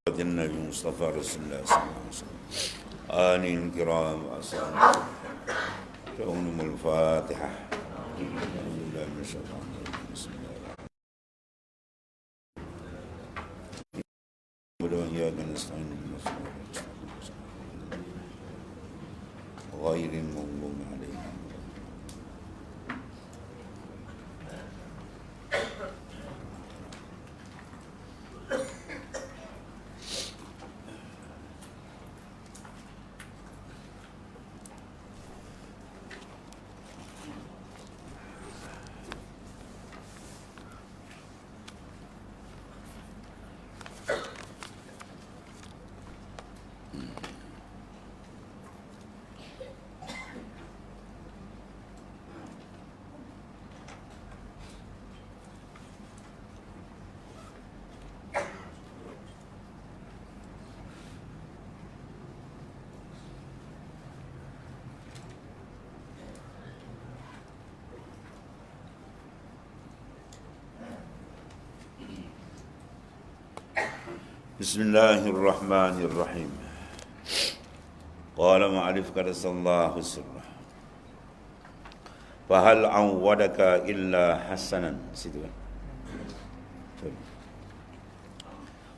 النبي مصطفى رسول الله صلى الله عليه وسلم آل الكرام وأصحابه شؤونهم الفاتحة أعوذ بالله من الشيطان الرجيم بسم الله الرحمن الرحيم إياك نستعين غير المغضوب عليهم Bismillahirrahmanirrahim. Qala ma'alif kadasallahu sirrah. Fahal awwadaka illa hasanan. Situ kan.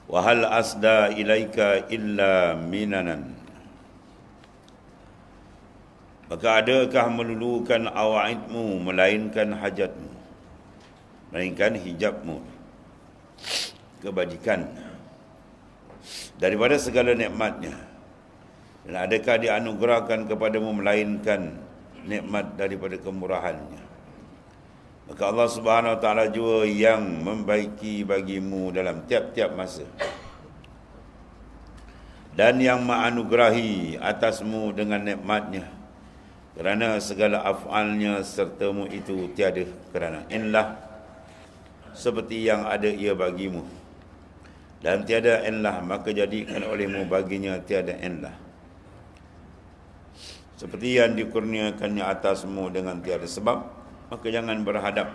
Wahal asda ilaika illa minanan. Maka adakah melulukan awaidmu melainkan hajatmu, melainkan hijabmu, kebajikan daripada segala nikmatnya, dan adakah dianugerahkan kepadamu melainkan nikmat daripada kemurahannya. Maka Allah Subhanahu Wa Taala jua yang membaiki bagimu dalam tiap-tiap masa, dan yang menganugerahi atasmu dengan nikmatnya, kerana segala af'alnya sertamu itu tiada kerana inlah, seperti yang ada ia bagimu, dan tiada enlah maka jadikan olehmu baginya tiada enlah, seperti yang dikurniakannya atasmu dengan tiada sebab, maka jangan berhadap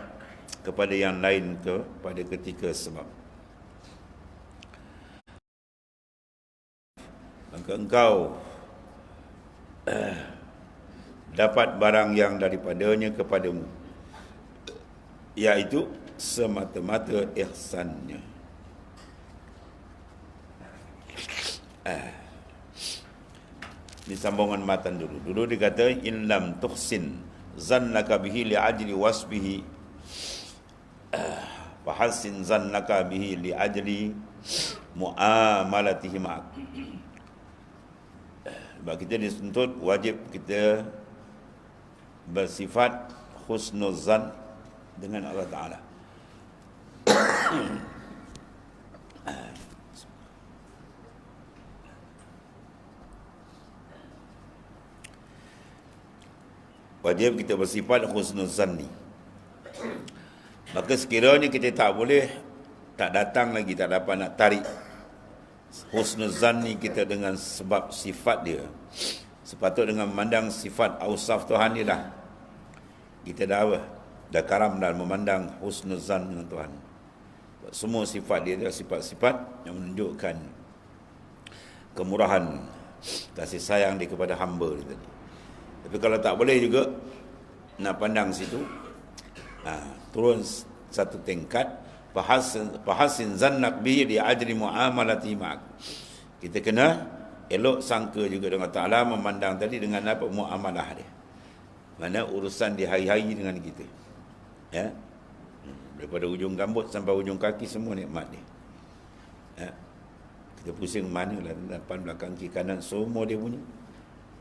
kepada yang lain kepada ketika sebab. Maka engkau dapat barang yang daripadanya kepadamu, iaitu semata-mata ihsannya. Ini sambungan matan dulu. Dulu dikata in lam tuhsin zannaka bihi li ajli wasbihi fa hassin zannaka bihi li ajli muamalatihi ma'ak. Sebab kita dituntut wajib kita bersifat husnuzan dengan Allah Ta'ala. Wajib kita bersifat husnuzan ni. Maka sekiranya kita tak boleh, tak datang lagi, tak dapat nak tarik husnuzan ni kita dengan sebab sifat dia, sepatut dengan memandang sifat ausaf Tuhan ni dah. Kita dah karam dalam memandang husnuzan dengan Tuhan. Semua sifat dia adalah sifat-sifat yang menunjukkan kemurahan, kasih sayang dia kepada hamba dia tadi. Tapi kalau tak boleh juga nak pandang situ, turun satu tingkat, fahasin zannak bihi li ajri muamalati ma'ak. Kita kena elok sangka juga dengan Ta'ala, memandang tadi dengan apa, muamalah dia, mana urusan di hari-hari dengan kita, ya, daripada ujung rambut sampai ujung kaki semua nikmat dia, ya. Kita pusing mana lah, depan belakang kiri kanan semua dia punya,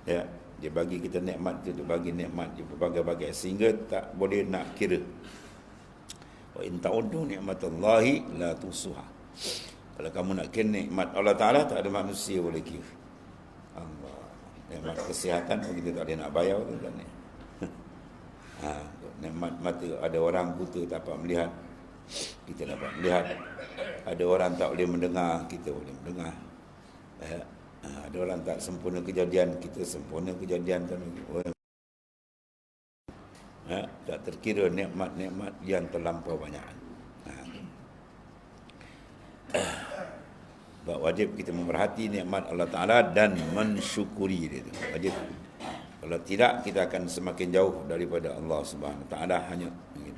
ya. Dia bagi kita nikmat, dia bagi nikmat di berbagai-bagai, sehingga tak boleh nak kira. Wa in ta'uddu ni'matallahi la tusuha. Kalau kamu nak kira nikmat Allah Ta'ala, tak ada manusia boleh kira. Allah, nikmat kesihatan kita tak boleh nak bayar tu kan ni. Nikmat mata, ada orang buta tak dapat melihat, kita dapat melihat. Ada orang tak boleh mendengar, kita boleh mendengar. Ada orang tak sempurna kejadian, kita sempurna kejadian. Tak terkira nikmat-nikmat yang terlampau banyak. Sebab wajib kita memerhati nikmat Allah Ta'ala dan mensyukuri dia tu. Wajib. Kalau tidak, kita akan semakin jauh daripada Allah Subhanahu Wa Ta'ala. Hanya begitu.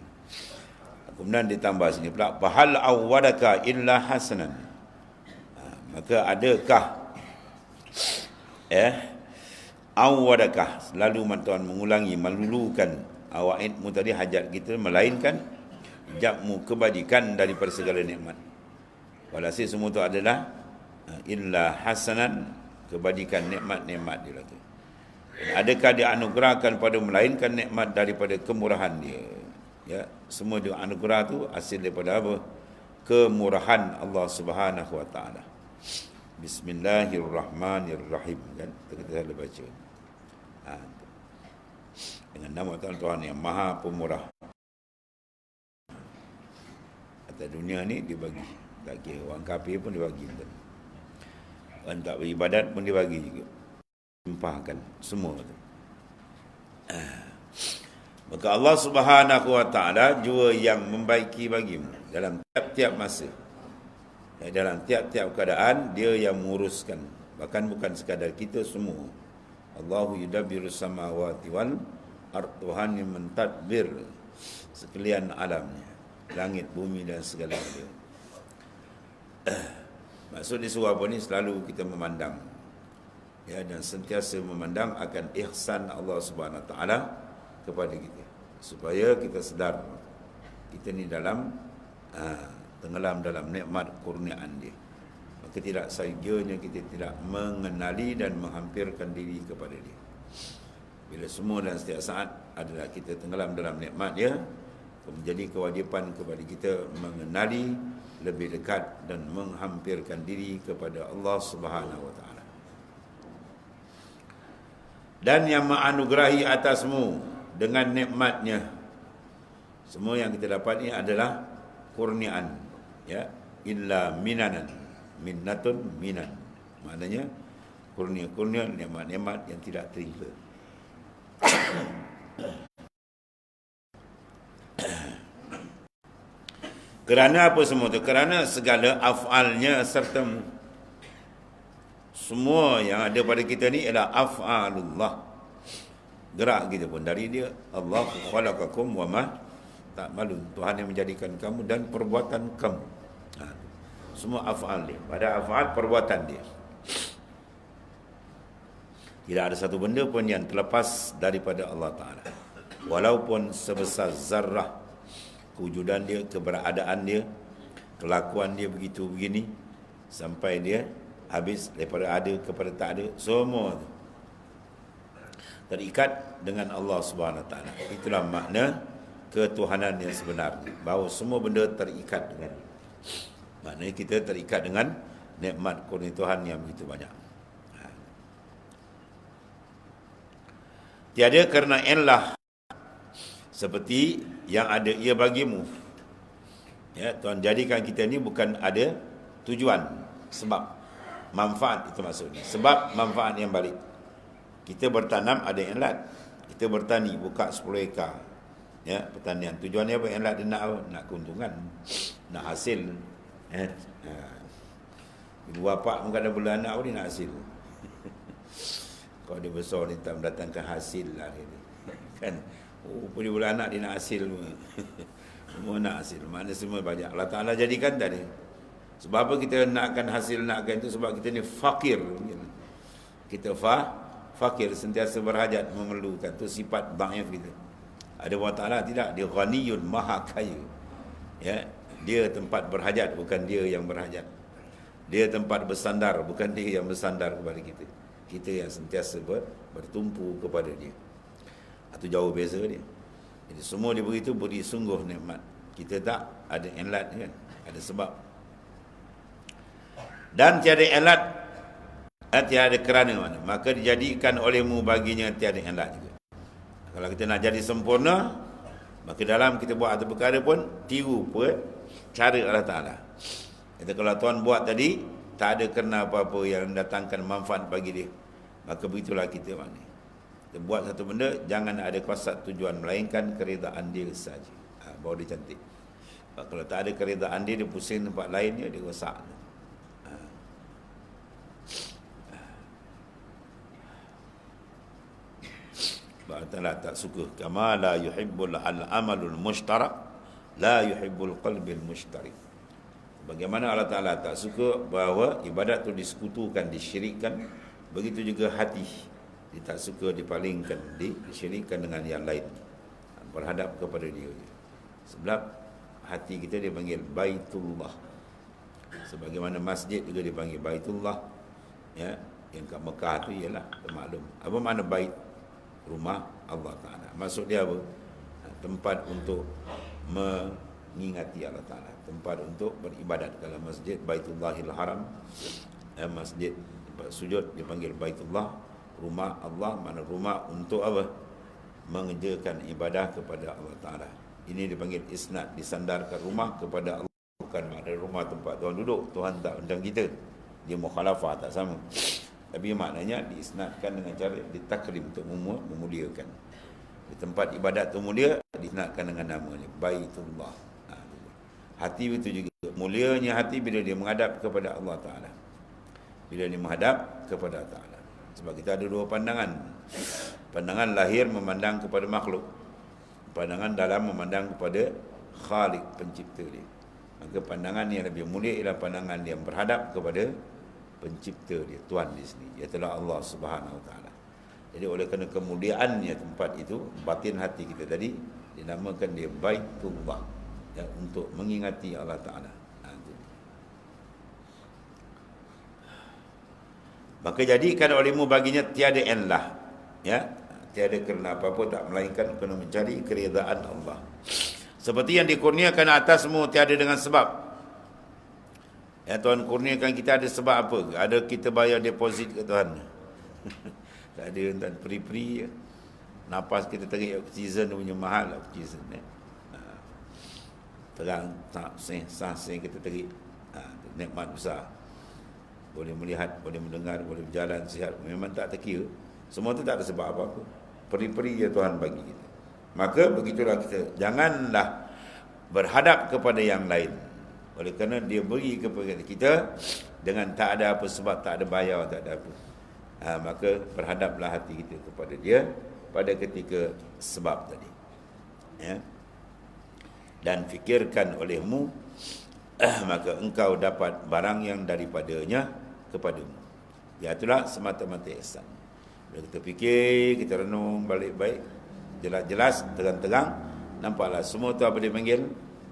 Kemudian ditambah sini pula, fahal awwadaka illa hasanan. Maka adakah awwadakah, selalu Tuhan mengulangi, melulukan awaidmu tadi, hajat kita, melainkan jakmu kebajikan daripada segala nikmat. Walhasil semua itu adalah illa hasanan, kebajikan, nikmat-nikmat dia tu. Adakah dia anugerahkan pada melainkan nikmat daripada kemurahan dia. Ya, semua dia anugerah tu hasil daripada apa? Kemurahan Allah Subhanahu Wa Ta'ala. Bismillahirrahmanirrahim, kan kita selalu baca. Dengan nama Tuhan yang Maha Pemurah. Atas dunia ni dibagi, tak kira orang kafir pun dibagi, orang tak beribadat pun dibagi juga, limpahkan semua tu. Maka Allah Subhanahu Wa Ta'ala jua yang membaiki bagimu dalam tiap-tiap masa, dalam tiap-tiap keadaan. Dia yang menguruskan, bahkan bukan sekadar kita semua. Allahu yudabbirus samawati wal ard, Tuhan yang mentadbir sekalian alamnya, langit, bumi dan segala-galanya. Maksud di surah ni selalu kita memandang, ya, dan sentiasa memandang akan ihsan Allah Subhanahu Wa Ta'ala kepada kita, supaya kita sedar kita ni dalam tenggelam dalam nikmat kurniaan dia. Maka tidak sahaja kita tidak mengenali dan menghampirkan diri kepada dia. Bila semua dan setiap saat adalah kita tenggelam dalam nikmat dia, menjadi kewajipan kepada kita mengenali lebih dekat dan menghampirkan diri kepada Allah Subhanahu Wa Ta'ala. Dan yang menganugerahi atasmu dengan nikmatnya, semua yang kita dapat ini adalah kurniaan, ya, illa minanan, minnatun minan, maknanya kurnia-kurnia, nikmat-nikmat yang tidak terhingga. Kerana apa semua itu? Kerana segala af'alnya sertamu. Semua yang ada pada kita ni ialah af'alullah. Gerak kita pun dari dia. Allah khalaqakum wa ma ta'malun. Tuhan yang menjadikan kamu dan perbuatan kamu. Semua af'al dia. Pada af'al, perbuatan dia. Tidak ada satu benda pun yang terlepas daripada Allah Ta'ala. Walaupun sebesar zarrah, kewujudan dia, keberadaan dia, kelakuan dia begitu begini, sampai dia habis daripada ada kepada tak ada, semua terikat dengan Allah Subhanahu Wa Ta'ala. Itulah makna ketuhanan yang sebenar, bahawa semua benda terikat dengan dia. Maknanya kita terikat dengan nikmat kurnia Tuhan yang begitu banyak. Tiada kerana illah seperti yang ada ia bagimu. Ya, Tuhan jadikan kita ni bukan ada tujuan, sebab manfaat, itu maksudnya. Sebab manfaat yang balik. Kita bertanam ada ilat. Kita bertani, buka 10 ekar. Ya, pertanian. Tujuannya apa? Ilat dia nak apa? Nak keuntungan, nak hasil. Ibu bapa pun kadang boleh anak pun dia nak hasil. Kalau dia besar ni tak mendatangkan hasil lah dia. Kan? Oh, dia boleh anak dia nak hasil. Semua nak hasil. Mana semua banyak. Allah Ta'ala jadikan tadi. Sebab apa kita nakkan hasil, nakkan itu? Sebab kita ni fakir. Kita fakir, sentiasa berhajat, memerlukan. Itu sifat dhaif kita. Ada Allah Ta'ala tidak. Dia ghaniyun, maha kaya. Ya, dia tempat berhajat, bukan dia yang berhajat. Dia tempat bersandar, bukan dia yang bersandar kepada kita. Kita yang sentiasa bertumpu kepada dia. Itu jauh beza dia. Jadi semua dia beri itu beri sungguh nikmat. Kita tak ada ilat kan, ada sebab. Dan tiada ilat, tiada kerana mana, maka dijadikan olehmu baginya tiada ilat juga. Kalau kita nak jadi sempurna, maka dalam kita buat satu perkara pun tiru pun cara Allah Ta'ala. Kita kalau Tuhan buat tadi, tak ada kerana apa-apa yang datangkan manfaat bagi dia, maka begitulah kita maknanya. Kita buat satu benda, jangan ada kasat tujuan, melainkan keredaan dia saja. Baru dia cantik. Kalau tak ada keredaan dia, dia pusing tempat lain, dia rosak. Taala tak suka. Kama la yuhibbul al-amalul mushtarak, la yuhibbul qalbil mushtarik. Bagaimana Allah Taala tak suka bahawa ibadat tu disekutukan, disyirikkan, begitu juga hati. Dia tak suka dipalingkan, disyirikkan dengan yang lain, berhadap kepada dia. Sebab hati kita dipanggil Baitullah. Sebagaimana masjid juga dipanggil Baitullah, ya, yang kat Mekah tu ialah termaklum. Apa makna bait? Rumah Allah Taala. Maksud dia apa? Tempat untuk mengingati Allah Taala, tempat untuk beribadat. Kalau masjid Baitullahil Haram, masjid tempat sujud dipanggil Baitullah. Rumah Allah, mana rumah untuk apa? Mengerjakan ibadah kepada Allah Taala. Ini dipanggil isnad, disandarkan rumah kepada Allah. Bukan makna rumah tempat Tuhan duduk. Tuhan tak undang kita, dia mukhalafah, tak sama. Tapi maknanya diisnadkan dengan cara ditakrim, untuk memuliakan. Di tempat ibadat tu mulia, diisnadkan dengan namanya Baitullah. Hati itu juga mulianya hati bila dia menghadap kepada Allah Taala. Bila dia menghadap kepada Allah Taala. Sebab kita ada dua pandangan. Pandangan lahir memandang kepada makhluk, pandangan dalam memandang kepada Khalik, pencipta dia. Maka pandangan yang lebih mulia ialah pandangan yang berhadap kepada pencipta dia, Tuhan di sini, iaitu Allah Subhanahu Wa Taala. Jadi oleh kerana kemuliaannya tempat itu, batin hati kita tadi dinamakan dia Baitullah, ya, untuk mengingati Allah Taala. Maka jadikan olehmu baginya tiada illah, ya, tiada kerana apa-apa tak melainkan kerana mencari keridaan Allah. Seperti yang dikurniakan atasmu tiada dengan sebab. Ya, Tuhan kurniakan kita ada sebab apa? Ada kita bayar deposit ke Tuhan? Tak ada, tak peri-peri. Napas kita tarik oksigen punya mahal oksigen. Terang tak sah kita tarik. Nikmat besar. Boleh melihat, boleh mendengar, boleh berjalan sihat. Memang tak terkira. Semua tu tak ada sebab apa-apa. Peri-peri je Tuhan bagi kita. Maka begitulah kita. Janganlah berhadap kepada yang lain. Oleh kerana dia beri kepada kita dengan tak ada apa sebab, tak ada bayar, tak ada apa. Maka berhadaplah hati kita kepada dia pada ketika sebab tadi. Ya. Dan fikirkan olehmu, maka engkau dapat barang yang daripadanya kepadamu. Ya, itulah semata-mata ihsan. Bila kita fikir, kita renung balik baik, jelas-jelas, terang-terang, nampaklah semua tu apa dia panggil?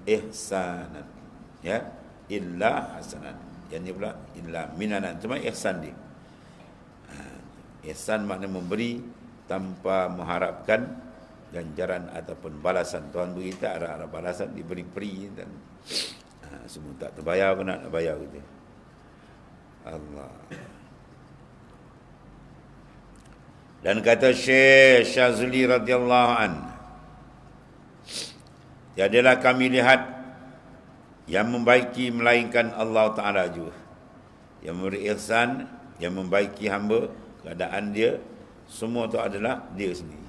Ihsanan. Ya, illa hasanan. Yang ni pula illa minanan. Cuma ihsan dia. Ihsan makna memberi tanpa mengharapkan ganjaran ataupun balasan. Tuhan beri kita arah-arah balasan, diberi peri dan semua tak terbayar pun nak bayar kita. Allah. Dan kata Syekh Syazuli radhiyallahu an, tiadalah kami lihat yang membaiki melainkan Allah Ta'ala juga. Yang memberi ihsan, yang membaiki hamba, keadaan dia, semua itu adalah dia sendiri.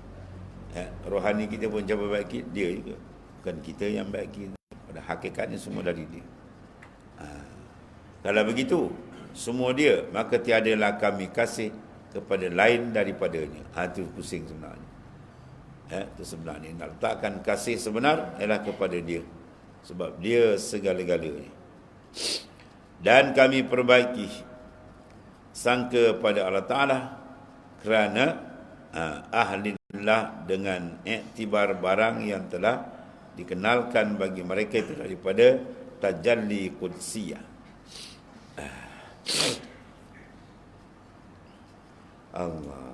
Ya, rohani kita pun cuba baiki, dia juga. Bukan kita yang baiki. Pada hakikatnya semua dari dia. Kalau begitu, semua dia, maka tiadalah kami kasih kepada lain daripadanya. Itu pusing sebenarnya. Itu sebenarnya. Nak letakkan kasih sebenar ialah kepada dia. Sebab dia segala-galanya. Dan kami perbaiki sangka pada Allah Ta'ala kerana ahlillah dengan iktibar barang yang telah dikenalkan bagi mereka itu daripada tajalli qudsiyah. Allah.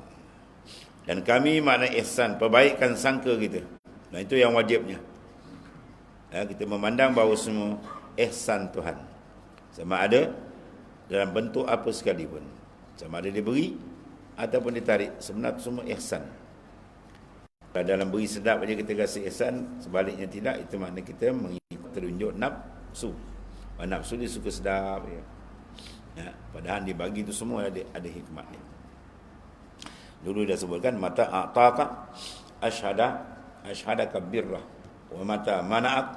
Dan kami makna ihsan, perbaikan sangka kita. Nah, itu yang wajibnya. Kita memandang bahawa semua ihsan Tuhan. Sama ada dalam bentuk apa sekalipun. Sama ada diberi ataupun ditarik. Sebenarnya semua ihsan. Kalau dalam beri sedap saja kita kasih ihsan, sebaliknya tidak, itu makna kita mengikut terunjuk nafsu. Nafsu dia suka sedap. Ya, padahal dia bagi itu semua ada hikmatnya. Dulu dia sebutkan mata a'taka ashhadaka birrah wa mata mana'ak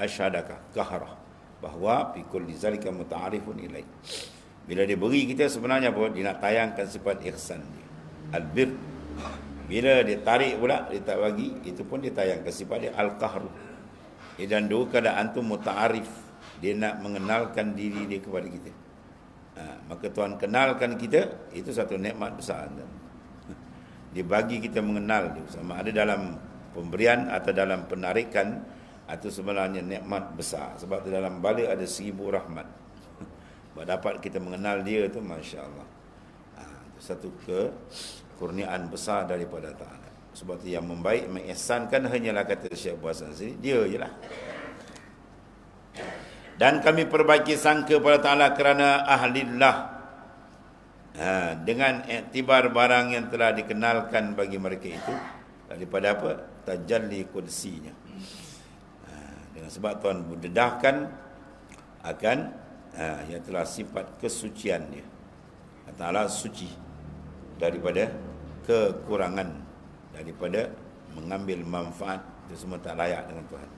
ashhadaka qahrah, bahawa fi kulli zalika muta'arifun ilai. Bila dia beri kita sebenarnya apa? Dia nak tayangkan sifat ihsan dia. Albir, Bila dia tarik pula, dia tak bagi, itu pun dia tayangkan sifat dia al-qahru. Dan dua keadaan tu muta'arif, dia nak mengenalkan diri dia kepada kita. Maka Tuhan kenalkan kita, itu satu nikmat besar. Dia bagi kita mengenal dia, sama ada dalam pemberian atau dalam penarikan, atau sebenarnya nikmat besar. Sebab tu dalam balik ada 1000 rahmat. Dapat kita mengenal dia tu, Masya Allah. Itu satu kekurniaan besar daripada Ta'ala. Sebab tu yang membaik, mengihsankan hanyalah kata Syekh Hasan sendiri, dia je lah. Dan kami perbaiki sangka pada Ta'ala kerana ahlillah, dengan iktibar barang yang telah dikenalkan bagi mereka itu daripada apa? Tajalli qudsinya. Dengan sebab Tuhan mendedahkan akan yang telah sifat kesucian dia. Ta'ala suci daripada kekurangan, daripada mengambil manfaat, itu semua tak layak dengan Tuhan.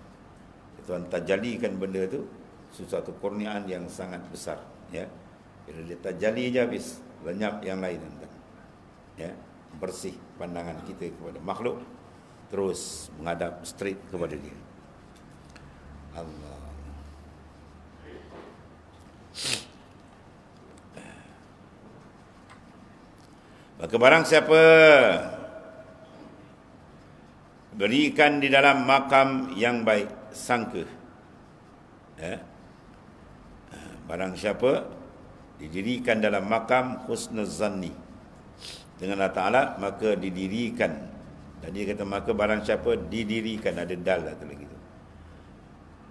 Tuhan tajalikan benda tu, sesuatu kurniaan yang sangat besar, ya. Bila dia tajali je habis, lenyap yang lain tentang, ya, bersih pandangan kita kepada makhluk, terus menghadap straight kepada dia. Allah. Maka barang siapa berikan di dalam makam yang baik sangka, ya, barang siapa didirikan dalam makam husnuzanni dengan Allah Ta'ala, maka didirikan. Dan dia kata maka barang siapa didirikan, ada dal atau lagi tu.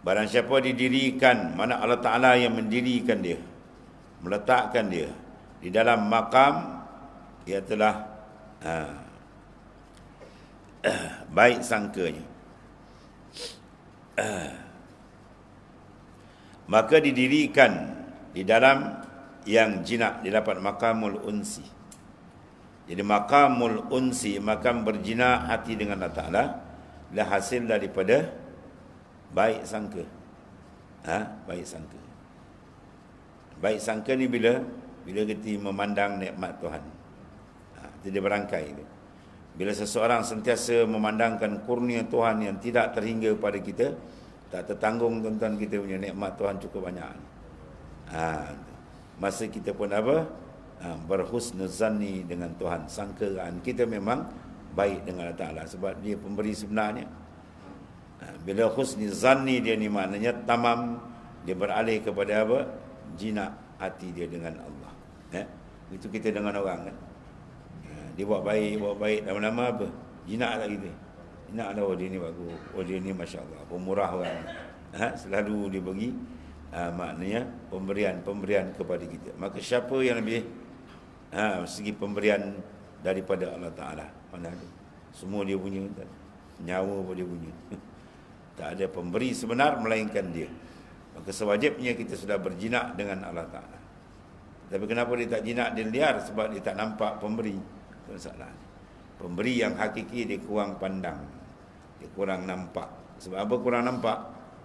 Barang siapa didirikan, mana Allah Ta'ala yang mendirikan dia, meletakkan dia di dalam makam, ia telah baik sangkanya. Maka didirikan di dalam yang jinak, dia dapat makamul unsi. Jadi makamul unsi, makam berjinak hati dengan Allah Ta'ala, dah hasil daripada baik sangka. Baik sangka. Baik sangka ni bila kita memandang nikmat Tuhan. Itu dia berangkai itu. Bila seseorang sentiasa memandangkan kurnia Tuhan yang tidak terhingga pada kita, tak tertanggung tuan-tuan, kita punya nikmat Tuhan cukup banyak. Masa kita pun apa? Berhusnuzanni dengan Tuhan. Sangkaan kita memang baik dengan Allah Ta'ala, sebab dia pemberi sebenarnya. Bila husnuzanni dia ni maknanya tamam, dia beralih kepada apa? Jinak hati dia dengan Allah. Itu kita dengan orang kan. Dia buat baik, lama-lama apa? Jinak lagi dia. Jinak lah, oh dia ni bagus, oh dia ni Masya Allah, pemurah orang. Selalu dia bagi maknanya pemberian kepada kita. Maka siapa yang lebih segi pemberian daripada Allah Ta'ala? Mana ada? Semua dia punya, nyawa pun dia punya. Tak ada pemberi sebenar melainkan dia. Maka sewajibnya kita sudah berjinak dengan Allah Ta'ala. Tapi kenapa dia tak jinak, dia liar? Sebab dia tak nampak pemberi. Itu masalah. Pemberi yang hakiki dia kurang pandang, dia kurang nampak. Sebab apa kurang nampak?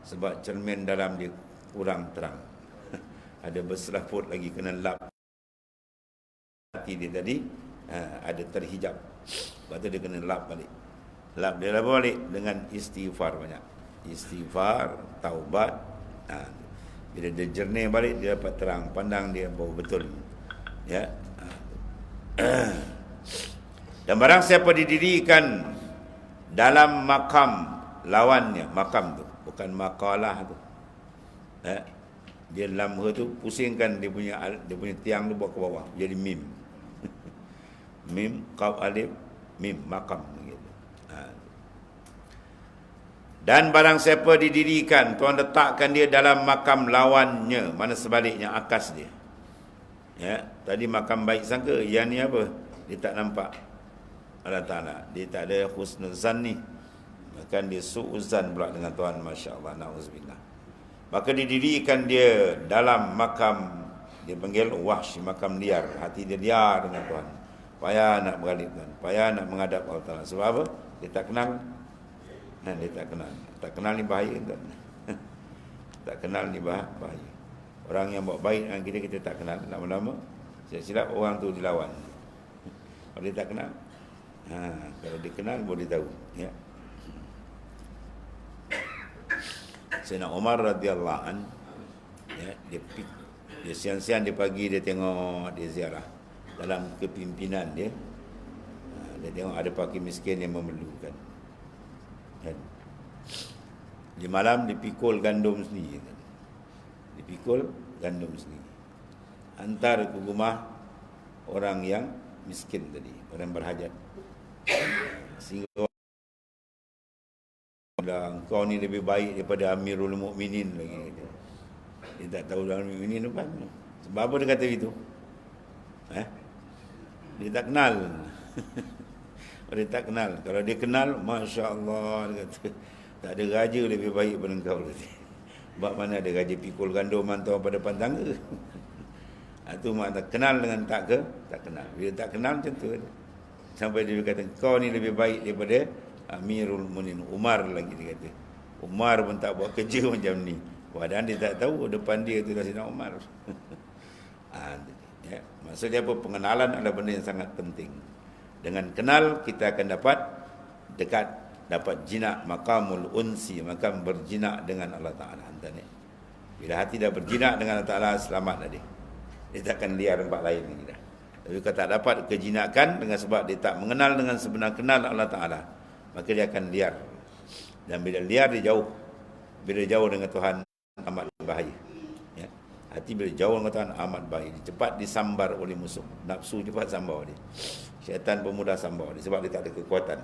Sebab cermin dalam dia kurang terang. Ada berselaput lagi, kena lap hati dia tadi, ada terhijab. Sebab tu dia kena lap balik. Lap dia lap balik dengan istighfar banyak. Istighfar, taubat. Bila dia jernih balik, dia dapat terang, pandang dia baru betul. Ya. Dan barang siapa didirikan dalam makam lawannya, makam tu bukan makalah tu, dia lamha tu pusingkan dia punya tiang tu buat ke bawah jadi mim. Mim, qaf, alif, mim, makam gitu. Dan barang siapa didirikan, Tuhan letakkan dia dalam makam lawannya, mana sebaliknya, akas dia. Ya, tadi makam baik sangka, yang ni apa? Dia tak nampak Allah Ta'ala, dia tak ada husnuzan ni, bahkan dia su'uzan pula dengan Tuhan. Masya Allah, na'udzubillah. Maka didirikan dia dalam makam, dia panggil wahsy, makam liar. Hati dia liar dengan Tuhan, payah nak beralih Tuhan, payah nak menghadap Allah Ta'ala. Sebab apa? Dia tak kenal. Dia tak kenal ni bahaya Tuhan. Tak kenal ni bahaya. Orang yang buat baik dengan kita tak kenal, lama-lama silap-silap orang tu dilawan. Kalau dia tak kenal, Kalau dikenal boleh tahu, ya. Sayyidina Umar radhiyallahu an, ya, dia siang-siang di pagi dia tengok, dia ziarah dalam kepimpinan dia. Dia tengok ada fakir miskin yang memerlukan. Kan? Di malam dipikul gandum sendiri. Dipikul gandum sendiri. Hantar ke rumah orang yang miskin tadi, orang berhajat. Sehingga kau ni lebih baik daripada Amirul Mukminin lagi. Dia tak tahu Amirul Mukminin apa. Sebab apa dia kata itu? Dia tak kenal. Dia tak kenal. Kalau dia kenal, Masya Allah, dia kata, tak ada raja lebih baik daripada engkau. Sebab mana ada raja pikul gandum mantau pada depan tangga. Itu makna kenal dengan tak kenal. Bila tak kenal macam tu. Sampai dia kata, kau ni lebih baik daripada Amirul Mukminin. Umar lagi dia kata. Umar pun tak buat kerja macam ni. Padahal dia tak tahu depan dia tu Sayyidina Umar. Ya. Maksudnya apa? Pengenalan adalah benda yang sangat penting. Dengan kenal kita akan dapat dekat, dapat jinak maqamul unsi, makam berjinak dengan Allah Ta'ala. Bila hati dah berjinak dengan Allah Ta'ala, selamat dah dia. Dia tak akan liar tempat lain lagi dah. Tapi kalau tak dapat kejinakan dengan sebab dia tak mengenal dengan sebenar kenal Allah Ta'ala, maka dia akan liar. Dan bila liar dia jauh. Bila jauh dengan Tuhan amat bahaya. Ya. Hati bila jauh dengan Tuhan amat bahaya. Dia cepat disambar oleh musuh. Nafsu cepat sambar dia. Syaitan pemudah sambar dia sebab dia tak ada kekuatan.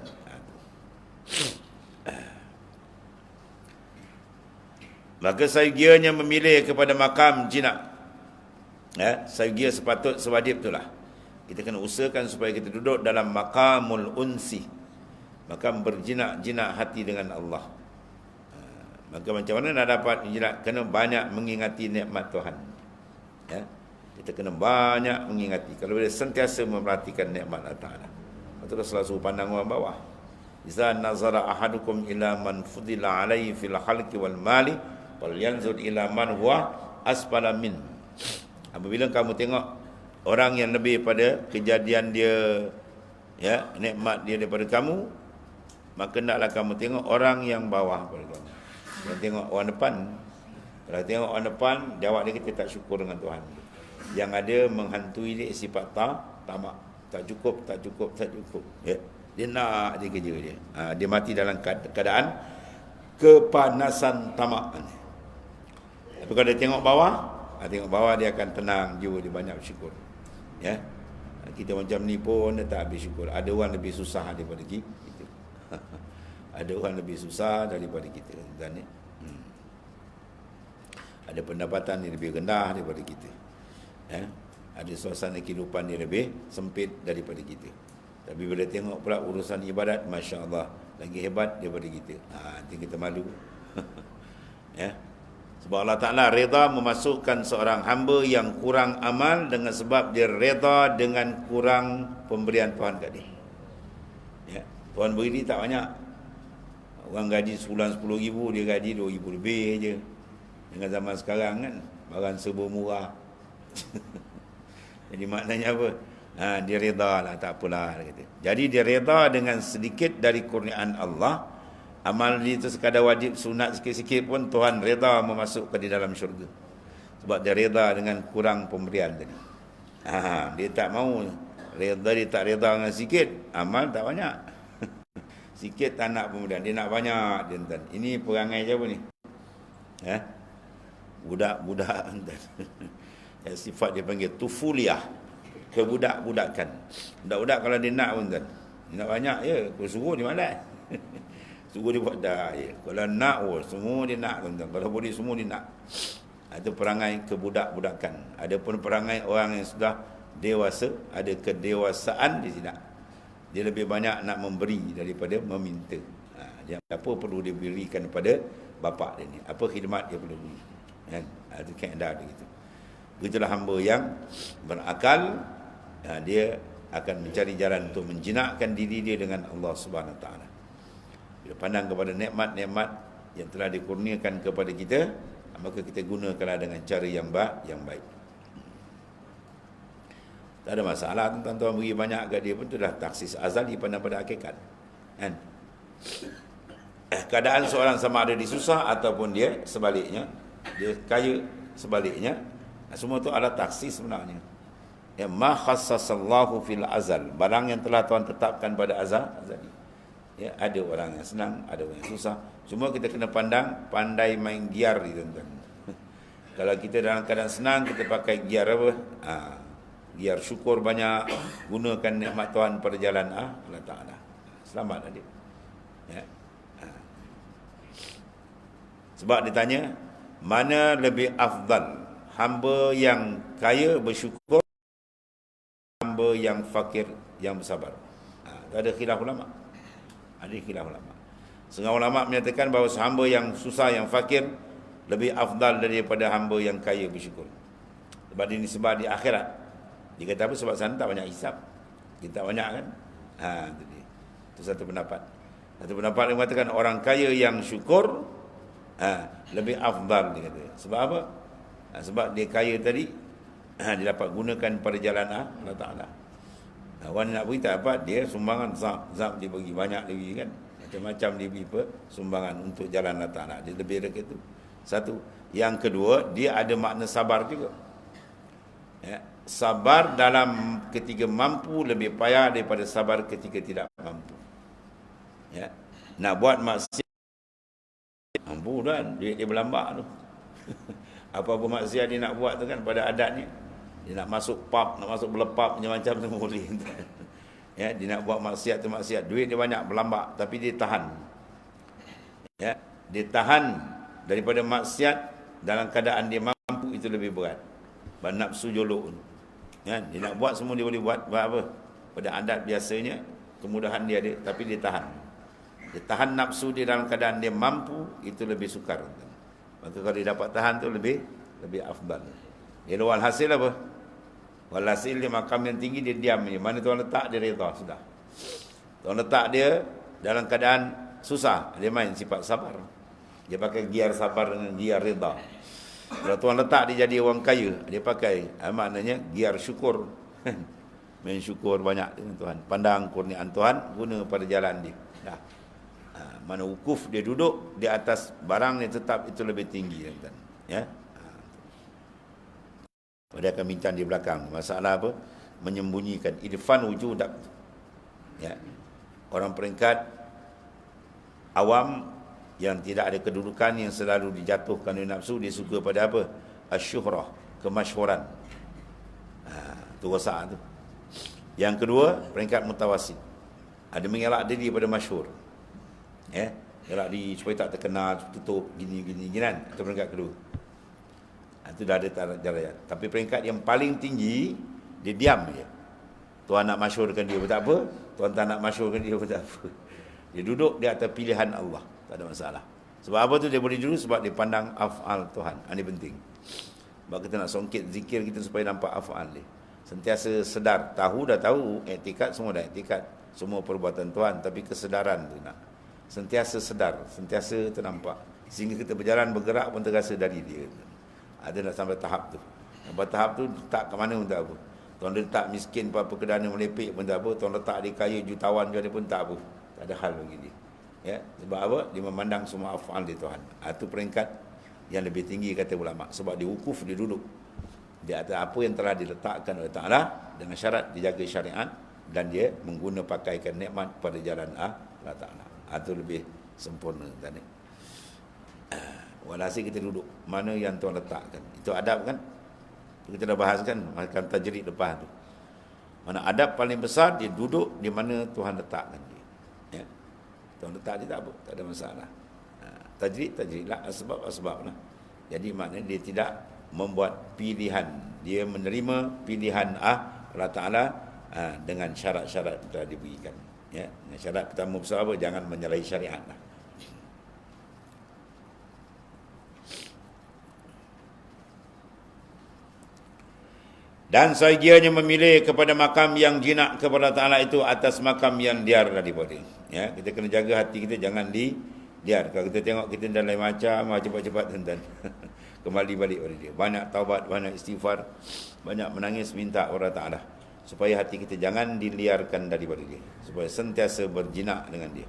Maka sayugianya memilih kepada makam jinak. Ya, sayugia sepatut sewajib itulah. Kita kena usahakan supaya kita duduk dalam maqamul unsi, makam berjinak-jinak hati dengan Allah. Maka macam mana nak dapat jinak? Kena banyak mengingati nikmat Tuhan. Ya, kita kena banyak mengingati. Kalau boleh sentiasa memperhatikan nikmat Allah Ta'ala. Betul selalu pandang orang bawah. Iza nazara ahadukum ila man fudila alaihi fil khalqi wal mali falyanzur ila man huwa asfala min. Apabila kamu tengok orang yang lebih pada kejadian dia, ya, nikmat dia daripada kamu, maka hendaklah kamu tengok orang yang bawah daripada kamu. Jangan tengok orang depan. Kalau tengok orang depan, jawab dia kita tak syukur dengan Tuhan. Yang ada menghantui dia sifat tamak. Tak cukup. Ya. Dia nak dia kerja dia. Dia mati dalam keadaan kepanasan tamak. Tapi kalau dia tengok bawah, dia akan tenang, jiwa dia banyak bersyukur. Ya. Kita macam ni pun dia tak habis syukur. Ada orang lebih susah daripada kita. Ada orang lebih susah daripada kita. Dan ada pendapatan yang lebih rendah daripada kita. Ya. Ada suasana kehidupan yang lebih sempit daripada kita. Tapi bila tengok pula urusan ibadat, Masya Allah, lagi hebat daripada kita. Nanti kita malu. Ya. Sebab Allah Ta'ala reda memasukkan seorang hamba yang kurang amal dengan sebab dia reda dengan kurang pemberian Tuhan kat dia. Ya. Tuhan beri dia tak banyak. Orang gaji sebulan 10,000, dia gaji 2,000 lebih je. Dengan zaman sekarang kan, barang serba murah. Jadi maknanya apa? Dia reda lah, tak apalah. Jadi dia reda dengan sedikit dari kurniaan Allah. Amal dia itu sekadar wajib, sunat sikit-sikit pun Tuhan reda memasukkan di dalam syurga. Sebab dia reda dengan kurang pemberian tadi. Dia tak mau reda, dia tak reda dengan sikit, amal tak banyak. Sikit tak nak pemberian, dia nak banyak. Ini perangai siapa ni? Budak-budak. Sifat dia panggil tufuliah, kebudak-budakan. Budak-budak kalau dia nak pun dia nak banyak je. Kalau suruh dia malas. Suruh dia buat dah je. Kalau nak semua dia nak. Kalau boleh semua dia nak. Itu perangai kebudak-budakan. Ada pun perangai orang yang sudah dewasa, ada kedewasaan di sini. Dia lebih banyak nak memberi daripada meminta. Dia apa perlu dia berikan kepada bapa dia ni, apa khidmat dia perlu beri, kan? Itu kaedah dia gitu. Begitulah hamba yang berakal, dia akan mencari jalan untuk menjinakkan diri dia dengan Allah Subhanahu Wa Taala. Bila pandang kepada nikmat-nikmat yang telah dikurniakan kepada kita, maka kita gunakanlah dengan cara yang baik. Tak ada masalah. Tuan-tuan beri banyak kat dia pun tu dah taksis azali pada hakikat. Kan? Keadaan seorang sama ada disusah ataupun dia sebaliknya, dia kaya sebaliknya, semua tu adalah taksis sebenarnya. Ya, ma khassasallahu fil azal, barang yang telah Tuhan tetapkan pada azali. Ya, ada orang yang senang, ada orang yang susah. Cuma kita kena pandai main giar ni, tuan-tuan. Kalau kita dalam keadaan senang, kita pakai giar apa? Giar syukur banyak, gunakan nikmat Tuhan pada jalan Allah Ta'ala. Selamatlah dia. Ya. Sebab ditanya, mana lebih afdal? Hamba yang kaya bersyukur, hamba yang fakir yang bersabar. Ada khilaf ulama. Ada khilaf ulama. Setengah ulama menyatakan bahawa hamba yang susah, yang fakir lebih afdal daripada hamba yang kaya bersyukur. Sebab ini sebab di akhirat. Dia kata apa? Sebab sana tak banyak hisap. Kita tak banyak kan? Itu satu pendapat. Satu pendapat yang mengatakan orang kaya yang syukur lebih afdal, dia kata. Sebab apa? Sebab dia kaya tadi, dia dapat gunakan pada jalan Allah Ta'ala. Orang nak beri tak dapat, dia sumbangan zam dia bagi banyak lagi kan. Macam-macam dia beri sumbangan untuk jalan Allah Ta'ala. Dia lebih dekat itu. Satu. Yang kedua, dia ada makna sabar juga. Ya. Sabar dalam ketika mampu lebih payah daripada sabar ketika tidak mampu. Ya. Nak buat maksiat mampu kan, duit dia berlambak tu. Apa-apa maksiat dia nak buat tu kan pada adatnya. Dia nak masuk pub, nak masuk belepap macam-macam tu boleh. Ya, dia nak buat maksiat tu maksiat, duit dia banyak berlambak tapi dia tahan. Ya, dia tahan daripada maksiat dalam keadaan dia mampu, itu lebih berat. Nafsu jolok tu. Ya, dia nak buat semua dia boleh buat apa? Pada adat biasanya kemudahan dia ada, tapi dia tahan. Dia tahan nafsu dia dalam keadaan dia mampu, itu lebih sukar. Maka kalau dia dapat tahan tu lebih afdal. Dia walhasil apa? Walhasil dia makam yang tinggi, dia diam je. Mana Tuhan letak, dia reda sudah. Tuhan letak dia dalam keadaan susah, dia main sifat sabar. Dia pakai giar sabar dengan giar reda. Kalau Tuhan letak dia jadi orang kaya, dia pakai maknanya giar syukur. Main syukur banyak dengan Tuhan. Pandang kurniaan Tuhan, guna pada jalan dia. Dah. Mana wukuf dia duduk di atas barang yang tetap, itu lebih tinggi, tuan. Ya. Dia akan bincang di belakang masalah apa? Menyembunyikan idfan wujudak. Ya. Orang peringkat awam yang tidak ada kedudukan, yang selalu dijatuhkan oleh nafsu, dia suka pada apa? Asyuhrah, kemasyhuran. Tu rosak tu. Yang kedua, peringkat mutawasid. Ada mengelak diri pada masyhur. Ya, elak diri supaya tak terkenal, tutup gini kan. Itu peringkat kedua. Itu dah ada darjat. Tapi peringkat yang paling tinggi, dia diam je. Tuan nak masyhurkan dia pun tak apa, Tuan tak nak masyhurkan dia pun tak apa. Dia duduk di atas pilihan Allah, tak ada masalah. Sebab apa tu dia boleh duduk? Sebab dia pandang af'al Tuhan. Ini penting. Sebab kita nak songkit zikir kita supaya nampak af'al dia. Sentiasa sedar, dah tahu, iktikad semua dah iktikad, semua perbuatan Tuhan, tapi kesedaran tu nak. Sentiasa sedar, sentiasa ternampak. Sehingga kita berjalan, bergerak pun terasa dari dia. Ada nak sampai tahap tu. Sampai tahap tu, letak ke mana pun tak apa. Tuan letak miskin apa kedana melepek pun tak apa. Tuan letak dia kaya jutawan dia pun tak apa. Tak ada hal bagi dia. Ya, sebab apa? Dia memandang semua af'al di Tuhan. Itu peringkat yang lebih tinggi kata ulama. Sebab dia wukuf, dia duduk di atas apa yang telah diletakkan oleh Ta'ala, dengan syarat dijaga syariat, dan dia mengguna pakaikan nikmat pada jalan Allah Ta'ala. Itu lebih sempurna tadi. Walhasil kita duduk mana yang Tuhan letakkan. Itu adab kan? Kita dah bahas kan, akan tajrid lepas tu. Mana adab paling besar, dia duduk di mana Tuhan letakkan dia. Ya. Tuhan letak dia tak apa, tak ada masalah. Tajrid lah, asbab lah. Jadi maknanya dia tidak membuat pilihan. Dia menerima pilihan Allah Ta'ala dengan syarat-syarat yang telah diberikan. Ya. Syarat pertama besar apa? Jangan menyalahi syariat lah. Dan segianya memilih kepada makam yang jinak kepada Ta'ala itu atas makam yang diar daripada. Ya, kita kena jaga hati kita, jangan diar. Kalau kita tengok kita dah lain macam, cepat-cepat tuan-tuan. Kembali balik pada dia. Banyak taubat, banyak istighfar, banyak menangis minta kepada Ta'ala supaya hati kita jangan diliarkan daripada dia, supaya sentiasa berjinak dengan dia.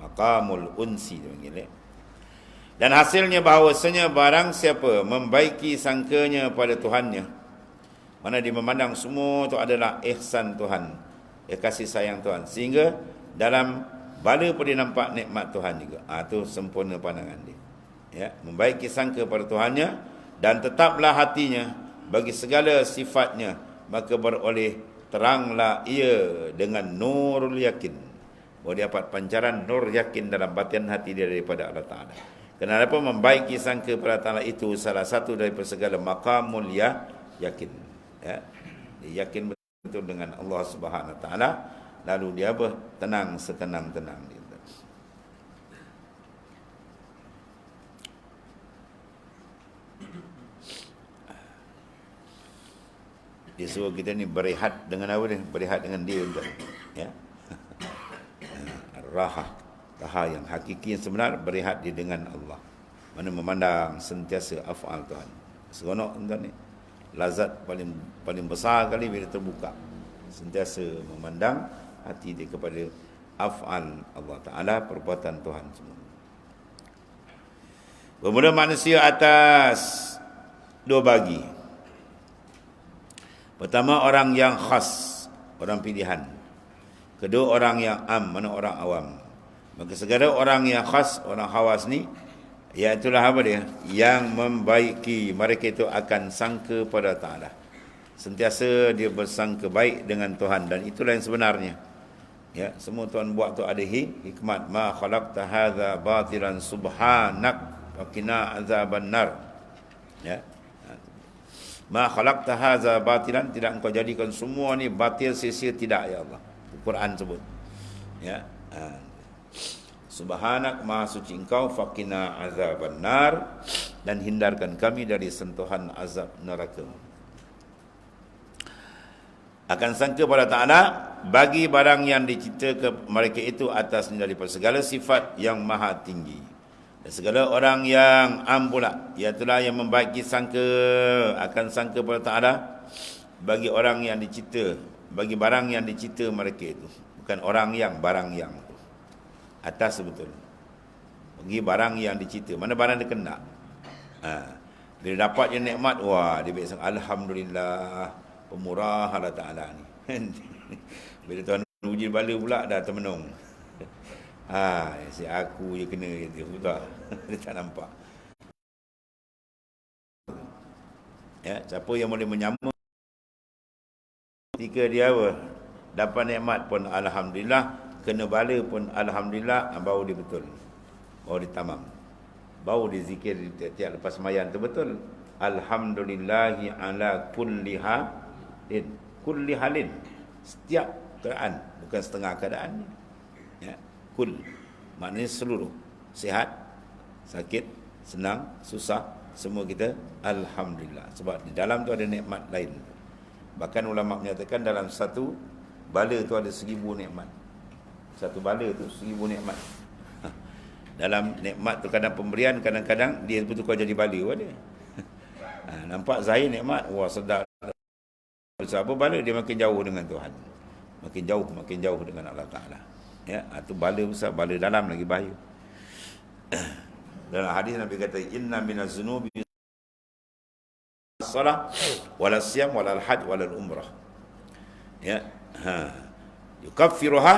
Maqamul unsi dia panggil. Dan hasilnya bahawasanya barang siapa membaiki sangkanya pada Tuhannya, mana dia memandang semua itu adalah ihsan Tuhan, kasih sayang Tuhan, sehingga dalam bala pun dia nampak nikmat Tuhan juga. Itu sempurna pandangan dia. Ya, membaiki sangka pada Tuhannya, dan tetaplah hatinya bagi segala sifatnya, maka beroleh teranglah ia dengan nurul yakin, bahawa dia dapat pancaran nur yakin dalam batin hati dia daripada Allah Ta'ala. Kenapa membaiki sangka pada Ta'ala itu salah satu daripada segala maqamul yakin. Ya, dia yakin betul dengan Allah Subhanahu Wa Ta'ala, lalu dia apa? Tenang setenang-tenang dia. Dia suruh kita ni berehat dengan apa dia? Berehat dengan dia juga. Ya. Raha yang hakiki yang sebenar berehat di dengan Allah. Mana memandang sentiasa af'al Tuhan. Seronok tuan ni. Lazat paling besar kali bila terbuka. Sentiasa memandang hati dia kepada af'al Allah Ta'ala, perbuatan Tuhan semua. Bermula manusia atas dua bagi. Pertama, orang yang khas, orang pilihan. Kedua, orang yang mana orang awam. Maka segala orang yang khas, orang khawas ni, iaitulah apa dia? Yang membaiki, mereka itu akan sangka pada Ta'ala. Sentiasa dia bersangka baik dengan Tuhan, dan itulah yang sebenarnya. Ya, semua Tuhan buat tu ada hikmat. Ma khalaqta hadza batilan subhanak wa qina azaban nar. Ya. Ma khalaqta hadza batilan, tidak engkau jadikan semua ni batil sia-sia, tidak ya Allah. Al-Quran sebut. Ya. Subhanak, maha suci engkau, faqina azaban nar, dan hindarkan kami dari sentuhan azab neraka. Akan sangka pada Ta'ala bagi barang yang dicipta ke mereka itu atasnya daripada segala sifat yang maha tinggi. Dan segala orang yang pula, iaitulah yang membaiki sangka, akan sangka pada Ta'ala bagi orang yang dicipta, bagi barang yang dicipta mereka itu. Bukan orang yang, barang yang. Atas betul. Bagi barang yang dicipta. Mana barang dia kena. Bila dapat je nikmat, wah, dia biasa, alhamdulillah, pemurah Allah Ta'ala ni. Bila Tuhan uji bala pula, dah termenung. Si aku je kena gitu. Betul. Dia tak nampak. Ya, siapa yang boleh menyama ketika dia apa? Dapat nikmat pun alhamdulillah, kena bala pun alhamdulillah, baru dia betul. Baru dia tamam. Baru dia zikir tiap lepas sembahyang tu betul. Alhamdulillahi ala kulli halin. Kulli halin. Setiap keadaan, bukan setengah keadaan. Ya. Kul maknanya seluruh. Sihat, sakit, senang, susah, semua kita alhamdulillah. Sebab di dalam tu ada nikmat lain. Bahkan ulama menyatakan dalam satu bala tu ada 1000 nikmat. Satu bala tu 1000 nikmat. Dalam nikmat tu kadang pemberian, kadang-kadang dia bertukar jadi bala pada. Nampak zahir nikmat, wah sedap. Sebab bala dia makin jauh dengan Tuhan. Makin jauh dengan Allah Ta'ala. Ya, itu bala besar, bala dalam lagi bahaya. Dalam hadis Nabi kata, inna minaz zunubi as-salah wal siyam wal hajj wal umrah. Ya, yukaffiruha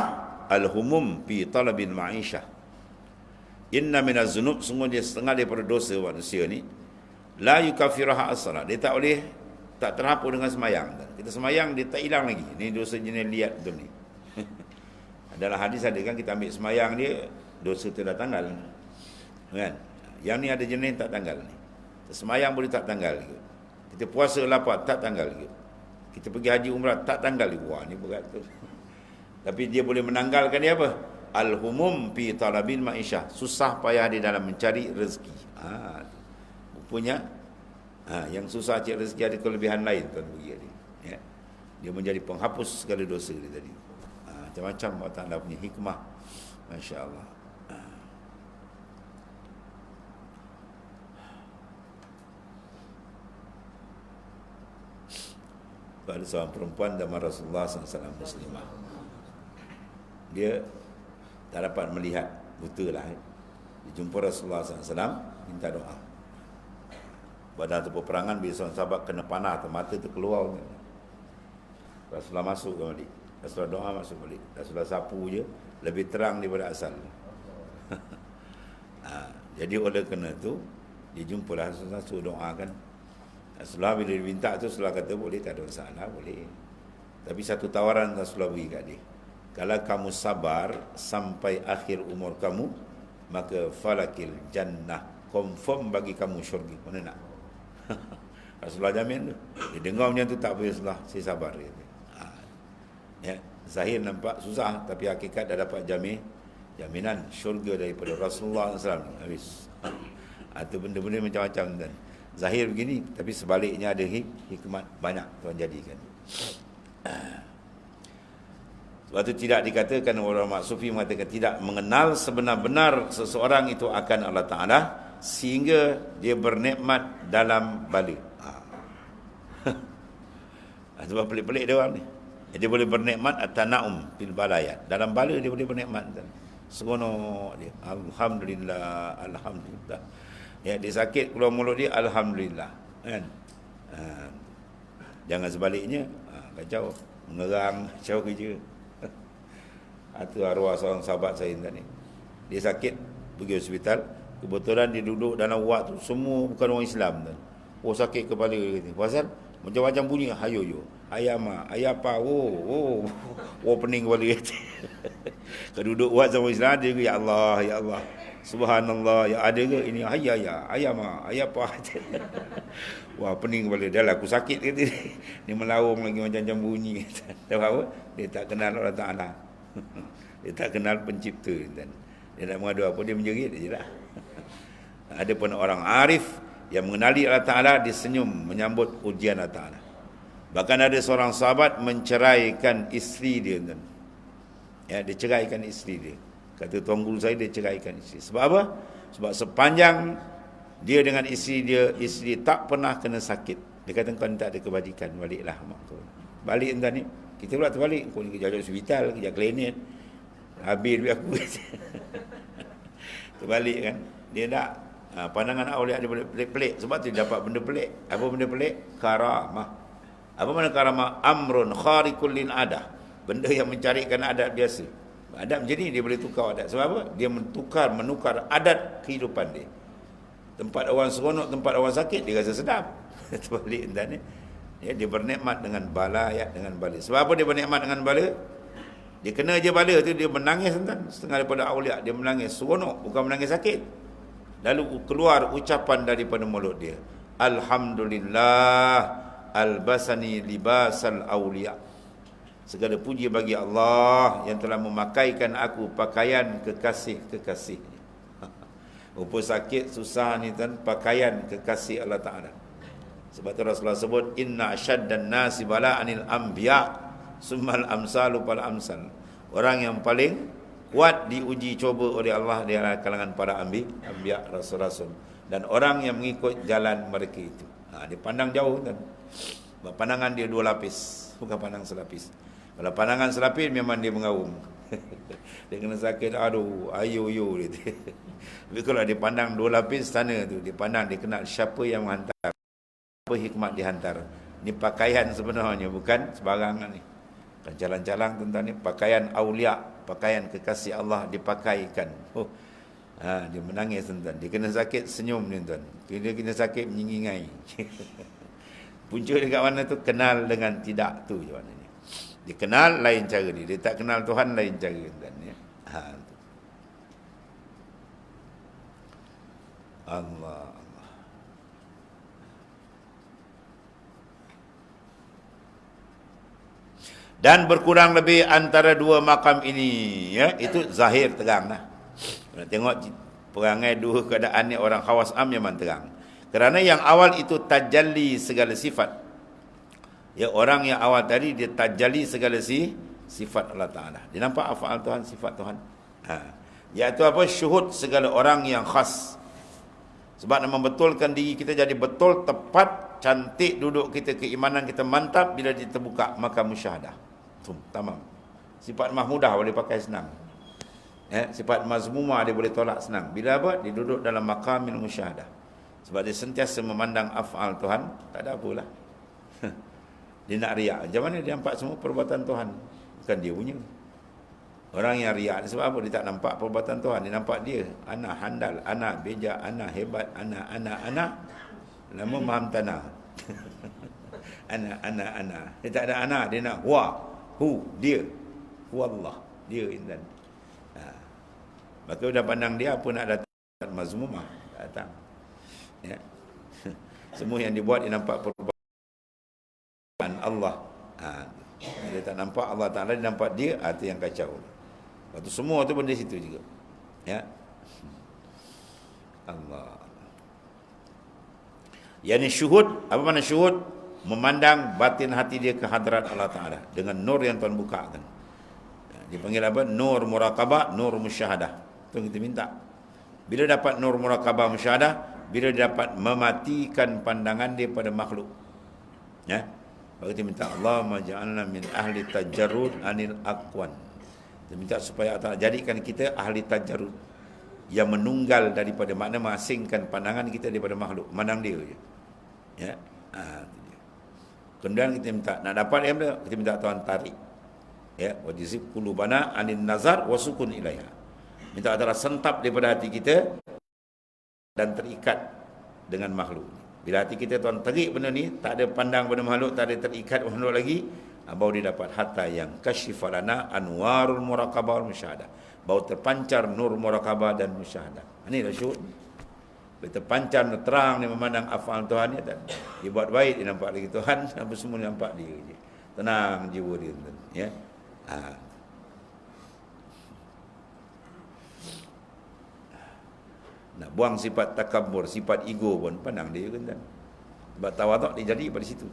al-humum fi talabil ma'isyah. Inna minaz zunub, sungguh dia setengah daripada dosa manusia ni, la yukaffiruha as-salah, dia tak boleh, tak terhapus dengan semayang. Kita semayang dia tak hilang lagi. Ni dosa jenis liat tu ni. Dalam hadis ada kan, kita ambil semayang dia, dosa tu dah tanggal. Kan? Yang ni ada jenis tak tanggal ni. Semayang boleh tak tanggal juga. Kita puasa lapar tak tanggal juga. Kita pergi haji umrah tak tanggal juga. Wah, ni berat tu. Tapi dia boleh menanggalkan dia apa? Al-humum fi talabil ma'isyah. Susah payah di dalam mencari rezeki. Rupanya yang susah cari rezeki ada kelebihan lain tuan bagi dia. Ya. Dia menjadi penghapus segala dosa dia tadi. Macam-macam Allah Ta'ala punya hikmah. Masya-Allah. pada seorang perempuan zaman Rasulullah SAW muslimah. Dia tak dapat melihat, buta lah. Dia jumpa Rasulullah SAW, minta doa. Pada tu peperangan, bila seorang sahabat kena panah atau mata tu keluar, Rasulullah masuk balik. Rasulullah doa masuk balik. Rasulullah sapu je, lebih terang daripada asal. Jadi oleh kerana tu, dia jumpalah Rasulullah suruh doakan. Rasulullah bila dia minta tu, Rasulullah kata boleh, tak ada masalah, boleh. Tapi satu tawaran Rasulullah beri kat dia. Kalau kamu sabar sampai akhir umur kamu, maka falakil jannah, confirm bagi kamu syurga. Mana nak? Rasulullah jamin tu. Dia dengar macam tu, tak boleh Rasulullah, saya sabar. Ya, zahir nampak susah, tapi hakikat dah dapat jaminan syurga daripada Rasulullah SAW. Habis. Itu benda-benda macam-macam kan. Zahir begini, tapi sebaliknya ada hikmat banyak Tuhan jadikan. Sebab itu tidak dikatakan, orang Sufi mengatakan tidak mengenal sebenar-benar seseorang itu akan Allah Ta'ala, sehingga dia bernikmat dalam bala. Sebab pelik-pelik dia orang ni. Dia boleh bernikmat at-tana'um fil balayat. Dalam bala dia boleh bernikmat. Seronok dia. Alhamdulillah, alhamdulillah. Ya, dia sakit keluar mulut dia, alhamdulillah. Kan? Jangan sebaliknya, kacau, mengerang, kacau kerja. Itu arwah seorang sahabat saya tadi. Dia sakit, pergi hospital. Kebetulan dia duduk dalam ward tu, semua bukan orang Islam. Oh, sakit kepala dia kata. Pasal macam-macam bunyi, hayo yo. Ayama, ayapa, oh, pening kepala dia. Kalau duduk ward sama Islam, dia kata, ya Allah, ya Allah. Subhanallah, ya ada ke ini ayah ayama ayapa. Wah, pening kepala dah lah, aku sakit kata dia melaung lagi macam-macam bunyi. Tahu apa? Dia tak kenal Allah Taala. Dia tak kenal pencipta dan dia nak mengadu apa, dia menjerit je lah. Ada pun orang arif yang mengenali Allah Taala, dia senyum menyambut ujian Allah Taala. Bahkan ada seorang sahabat menceraikan isteri dia kan. Ya, dia ceraikan isteri dia. Kata tuan guru saya, dia ceraikan isteri. Sebab apa? Sebab sepanjang dia dengan isteri dia tak pernah kena sakit. Dia kata, kau tak ada kebajikan, baliklah mak kau. Balik entah ni. Kita pula terbalik. Kau ni kerja hospital, kerja klinik. Habis duit aku. Terbalik kan. Dia tak. Pandangan awliya dia boleh pelik-pelik. Sebab tu dia dapat benda pelik. Apa benda pelik? Karamah. Apa mana karamah? Amrun kharikul lin adah. Benda yang mencarikan adat biasa. Adat macam ni, dia boleh tukar adat. Sebab apa? Dia menukar adat kehidupan dia. Tempat orang seronok, tempat orang sakit, dia rasa sedap. Terbalik entah ni. Ya, dia bernikmat dengan bala, ya, dengan bala. Sebab apa dia bernikmat dengan bala? Dia kena je bala tu, dia menangis entah. Setengah daripada awliya, dia menangis seronok, bukan menangis sakit. Lalu keluar ucapan daripada mulut dia. Alhamdulillah, albasani libasal awliya. Segala puji bagi Allah yang telah memakaikan aku pakaian kekasih-kekasihnya. Rupa sakit, susah ni kan, pakaian kekasih Allah Ta'ala. Sebab tu Rasulullah sebut, inna asyaddan nasi bala'anil anbiya summal amsalu pal amsal. Orang yang paling kuat diuji coba oleh Allah di kalangan para anbiya, rasul-rasul. Dan orang yang mengikut jalan mereka itu. Dia pandang jauh kan. Pandangan dia dua lapis, bukan pandang selapis. Kalau pandangan selapis memang dia mengaum. Dia kena sakit, aduh, ayo dia. Tapi kalau dia pandang dua lapis sana tu, dia pandang, dia kenal siapa yang menghantar, apa hikmat dihantar. Ni pakaian sebenarnya, bukan sebarangan ni. Calang-calang tentang ni, pakaian awliya, pakaian kekasih Allah dipakaikan. Dia menangis tuan-tuan. Dia kena sakit, senyum tuan-tuan. Dia kena sakit, menyingai. Punca dekat mana tu? Kenal dengan tidak tu je maknanya. Dia kenal lain cara dia. Dia tak kenal Tuhan lain cara tuan ya. Allah. Dan berkurang lebih antara dua makam ini, ya, itu zahir terang lah. Nak tengok perangai dua keadaan ni, orang khawas am memang terang. Kerana yang awal itu tajalli segala sifat. Ya, orang yang awal tadi dia tajalli segala sifat Allah Ta'ala. Dia nampak afal Tuhan, sifat Tuhan. Iaitu apa? Syuhud segala orang yang khas. Sebab nak membetulkan diri kita jadi betul, tepat, cantik duduk kita, keimanan kita mantap, bila dia terbuka maka musyahadah. Tamam. Sifat mahmudah boleh pakai senang. Sifat mazmumah dia boleh tolak senang. Bila apa? Dia duduk dalam maqamil musyahadah. Sebab dia sentiasa memandang af'al Tuhan, tak ada apalah. Dia nak riak. Macam mana dia nampak semua perbuatan Tuhan? Bukan dia punya. Orang yang riak ni sebab apa? Dia tak nampak perbuatan Tuhan. Dia nampak dia. Ana handal, ana bijak, ana hebat, ana. Lama maham tanah. ana. Dia tak ada ana. Dia nak huwa. Hu. Dia. Huwallah. Dia intan. Maka dah pandang dia apa nak datang. Mazmumah. Datang. Ya. Semua yang dibuat dia nampak perbuatan Allah. Dia tak nampak Allah Ta'ala, dia nampak dia. Itu yang kacau. Lepas tu semua tu benda situ juga. Ya. Allah. Yani syuhud, apa makna syuhud? Memandang batin hati dia ke hadrat Allah Ta'ala dengan nur yang Tuhan bukakan. Dipanggil apa? Nur muraqabah, nur musyahadah. Itu yang kita minta. Bila dapat nur muraqabah musyahadah, bila dapat mematikan pandangan dia pada makhluk. Ya. Baru kita minta Allahumma ja'alna min ahli tajarrud anil aqwan. Kita minta supaya Allah jadikan kita ahli tajarrud, yang menunggal daripada makna mengasingkan pandangan kita daripada makhluk, mandang dia je. Ya. Kemudian kita minta nak dapat yang dia, kita minta Tuhan tarik. Ya, wajizib qulubana anin nazar wasukun ilaiha. Minta Allah sentap daripada hati kita dan terikat dengan makhluk. Bila hati kita Tuhan tarik benda ni, tak ada pandang pada makhluk, tak ada terikat pada makhluk lagi, baru dia dapat hatta yang kasyifalana anwarul muraqabah wal musyahadah. Baru terpancar nur muraqabah dan musyahadah. Inilah syuhud. Bila terpancar terang dia memandang afal Tuhan ni, dia buat baik, dia nampak lagi Tuhan, apa semua dia nampak dia je. Tenang jiwa dia, ya. Nak buang sifat takabur, sifat ego pun pandang dia kan. Sebab tawaduk dia jadi pada situ.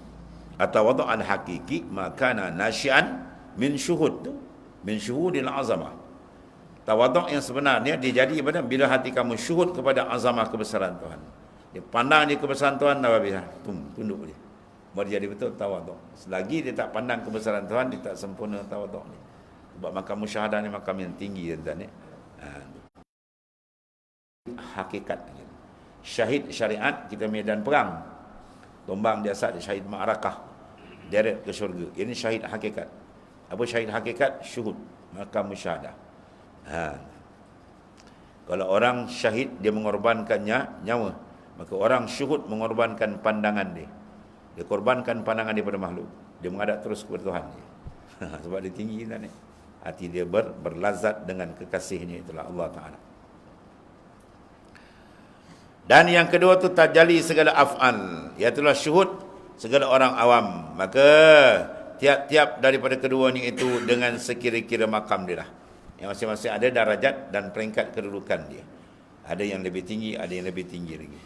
Atawaduk an hakiki makana nasyian min syuhud tu, min syuhudil azamah. Tawaduk yang sebenarnya dia jadi pada bila hati kamu syuhud kepada azamah kebesaran Tuhan. Dia pandang dia kebesaran Tuhan, dah habis. Tunduk dia. Baru jadi betul tawaduk. Selagi dia tak pandang kebesaran Tuhan, dia tak sempurna tawaduk ni. Sebab makam musyahadah ni makam yang tinggi tuan-tuan ni. Hakikat. Syahid syariat, kita medan perang. Tombang dia asal syahid ma'arakah. Deret ke syurga. Ini syahid hakikat. Apa syahid hakikat? Syuhud. Makam musyahadah. Kalau orang syahid, dia mengorbankannya nyawa. Maka orang syuhud mengorbankan pandangan dia. Dia korbankan pandangan dia pada makhluk. Dia menghadap terus kepada Tuhan dia. Sebab dia tinggi kan ni. Hati dia berlazat dengan kekasihnya, itulah Allah Ta'ala. Dan yang kedua tu tajalli segala af'al, iaitulah syuhud segala orang awam. Maka tiap-tiap daripada kedua ni itu dengan sekira-kira makam dia lah. Yang masing-masing ada darajat dan peringkat kedudukan dia. Ada yang lebih tinggi, ada yang lebih tinggi lagi.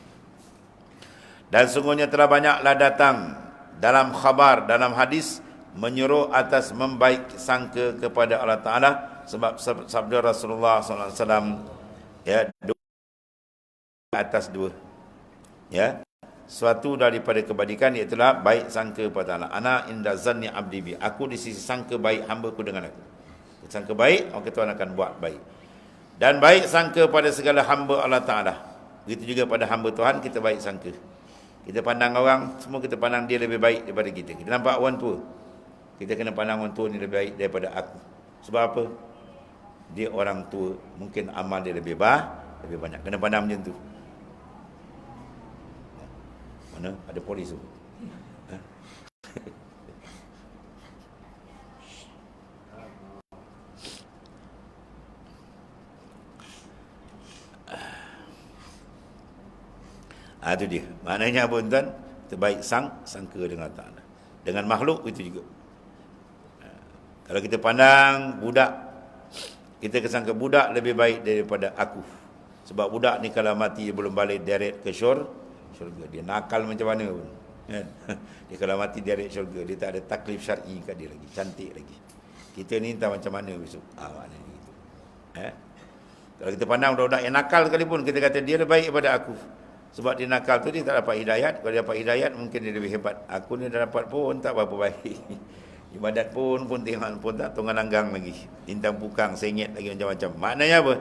Dan sungguhnya telah banyaklah datang dalam khabar, dalam hadis, menyuruh atas membaik sangka kepada Allah Ta'ala. Sebab sabda Rasulullah SAW, ya, atas dua, ya, suatu daripada kebajikan, iaitulah baik sangka kepada Allah. Ana inda zanni abdi bi, aku di sisi sangka baik hamba-Ku dengan aku. Sangka baik, maka Tuhan akan buat baik. Dan baik sangka pada segala hamba Allah Ta'ala. Begitu juga pada hamba Tuhan, kita baik sangka. Kita pandang orang, semua kita pandang dia lebih baik daripada kita. Kita nampak orang tua, kita kena pandang orang tua ni lebih baik daripada aku. Sebab apa? Dia orang tua, mungkin amal dia lebih banyak. Kena pandang macam tu. Mana ada polis tu? Itu dia. Maknanya apa tuan? Terbaik sangka dengan Ta'ala. Dengan makhluk itu juga. Kalau kita pandang budak, kita kesangka budak lebih baik daripada aku. Sebab budak ni kalau mati belum balik direct ke syurga. Dia nakal macam mana pun. Dia kalau mati direct syurga, dia tak ada taklif syar'i kat dia lagi. Cantik lagi. Kita ni entah macam mana besok. Maknanya gitu. Kalau kita pandang budak-budak yang nakal sekalipun, kita kata dia lebih baik daripada aku. Sebab dia nakal tu dia tak dapat hidayat. Kalau dia dapat hidayat mungkin dia lebih hebat. Aku ni dah dapat pun tak berapa baik. Ibadat pun tengok pun tak tunggang langgang lagi. Intang pukang, sengit lagi macam-macam. Maknanya apa?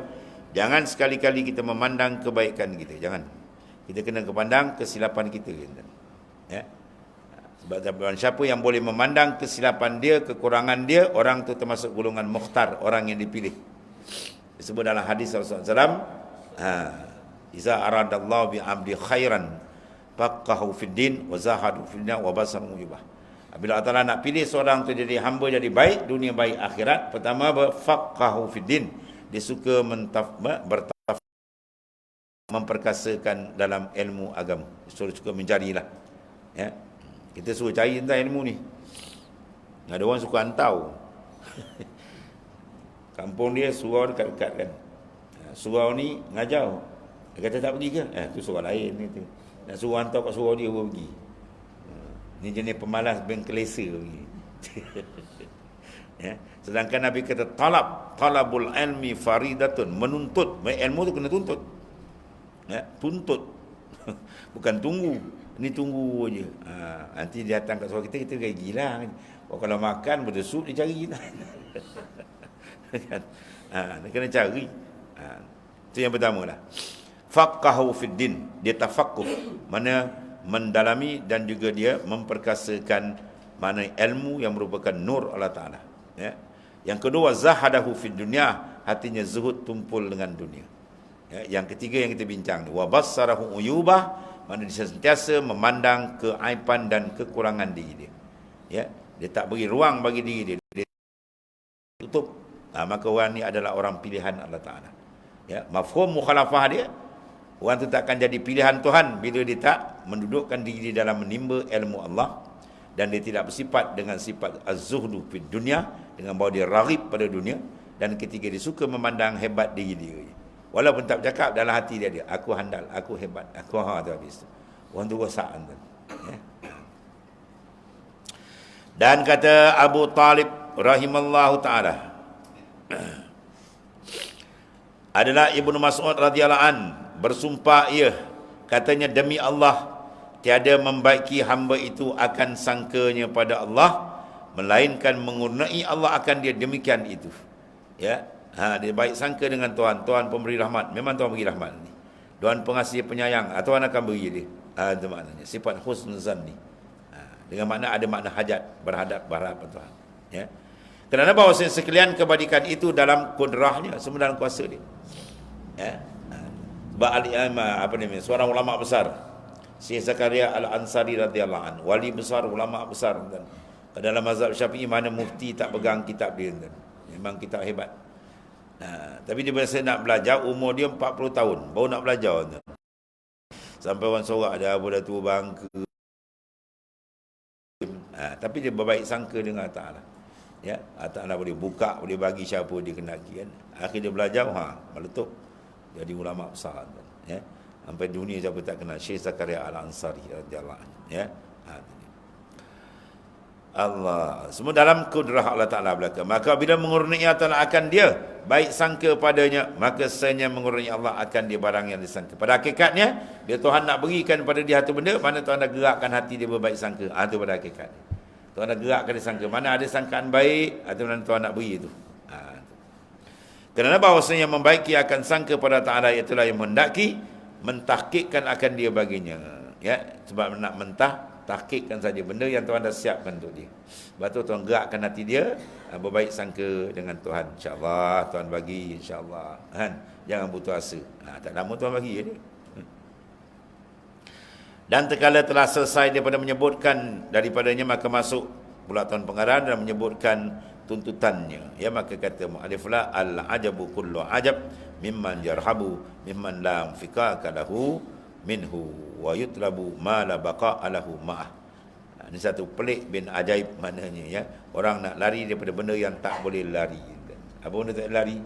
Jangan sekali-kali kita memandang kebaikan kita. Jangan. Kita kena kepandang kesilapan kita. Ya. Sebab siapa yang boleh memandang kesilapan dia, kekurangan dia, orang tu termasuk golongan mukhtar, orang yang dipilih. Disebut dalam hadis Rasulullah SAW, iza aradallahu bi abdi khairan faqahu fid din wa zahadu fid dunya wa basaru mujibah. Bila Allah Taala nak pilih seorang tu jadi hamba jadi baik dunia baik akhirat, pertama faqahu fid din, dia suka memperkasakan dalam ilmu agama. Suka mencarilah. Ya. Kita suruh cari tentang ilmu ni. Ada orang suka hantau. Kampung dia surau dekat-dekat kan. Surau ni ngajau. Dia kata tak pergi ke? Tu surau lain ni tu. Nak suruh hantar kat surau dia baru pergi. Ni jenis pemalas bengkelesa pergi. Ya. Sedangkan Nabi kata talabul ilmi faridatun, menuntut. Ilmu tu kena tuntut. Ya, tuntut. Bukan tunggu. Ni tunggu je. Nanti dia datang kat surau kita kaya gila. Kalau makan berdesuk dia cari kita. Kan? Dia kena cari. Itu yang pertama lah. Faqahu fid din, dia tafaqquh, mana mendalami dan juga dia memperkasakan mana ilmu yang merupakan nur Allah Taala. Ya. Yang kedua zahadahu fid dunya, hatinya zuhud tumpul dengan dunia. Ya. Yang ketiga yang kita bincang ni, wa bassarahu uyubah, mana dia sentiasa memandang keaiban dan kekurangan diri dia. Ya. Dia tak beri ruang bagi diri dia. Dia tutup. Maka orang ni adalah orang pilihan Allah Ta'ala. Ya, mafhum mukhalafah dia, orang tu tak akan jadi pilihan Tuhan bila dia tak mendudukkan diri dalam menimba ilmu Allah, dan dia tidak bersifat dengan sifat az-zuhdu fid dunya, dengan bahawa dia raghib pada dunia, dan ketika dia suka memandang hebat diri dia. Walaupun tak bercakap, dalam hati dia, aku handal, aku hebat, aku tu habis tu. Orang tu rosak tuan. Ya. Dan kata Abu Talib rahimallahu taala, adalah Ibnu Mas'ud radhiyallahu an bersumpah ia, katanya, demi Allah tiada membaiki hamba itu akan sangkanya pada Allah, melainkan mengurniai Allah akan dia demikian itu. Ya, dia baik sangka dengan Tuhan. Tuhan pemberi rahmat, memang Tuhan beri rahmat ni. Tuhan pengasih penyayang, Tuhan akan beri dia. Itu maknanya sifat husnuzan ni. Dengan makna ada makna hajat, berhadap Tuhan. Ya. Kerana bahawa sekalian kebaikan itu dalam kudrahnya, semua dalam kuasa dia. Ya. Sebab seorang ulama besar, Syekh Zakaria Al-Ansari radhiyallahu anhu, wali besar, ulama besar kan. Dalam mazhab Syafi'i mana mufti tak pegang kitab dia kan. Memang kitab hebat. Tapi dia biasa nak belajar, umur dia 40 tahun baru nak belajar kan. Sampai orang sorak dah tua bangka. Tapi dia berbaik sangka dengan Allah Ta'ala. Ya, Allah Ta'ala boleh buka, boleh bagi siapa dia kendaki kan. Akhir dia belajar, meletup jadi ulama besar kan. Ya. Sampai dunia siapa tak kenal Syekh Zakaria Al-Ansari radhiyallahu anhu. Ya. Allah, semua dalam kudrah Allah Ta'ala belaka. Maka bila mengurniai Allah Ta'ala akan dia baik sangka padanya, maka sesanya mengurniai Allah akan dia barang yang disangka. Pada hakikatnya, dia Tuhan nak berikan pada dia satu benda, mana Tuhan nak gerakkan hati dia berbaik sangka. Itu pada hakikat. Tuhan nak gerakkan dia sangka. Mana ada sangkaan baik, atau mana Tuhan nak beri itu. Kerana bahawasanya yang membaiki akan sangka pada Ta'ala, itulah yang mendaki mentahkikkan akan dia baginya. Ya, sebab nak tahkikkan saja benda yang Tuhan dah siapkan untuk dia. Sebab tu Tuhan gerakkan hati dia berbaik sangka dengan Tuhan. InsyaAllah Tuhan bagi, insyaAllah kan? Jangan putus asa. Tak lama Tuhan bagi dia. Dan terkala telah selesai daripada menyebutkan daripadanya, maka masuk pula Tuhan pengarang dan menyebutkan tuntutannya. Ya, maka kata mu'alif la al-ajabu kullu ajab mimman yarhabu mimman la fikaka lahu minhu wa yutlabu ma la baqa'a lahu ma'ah. Ini satu pelik bin ajaib maknanya, ya. Orang nak lari daripada benda yang tak boleh lari. Apa benda tak boleh lari?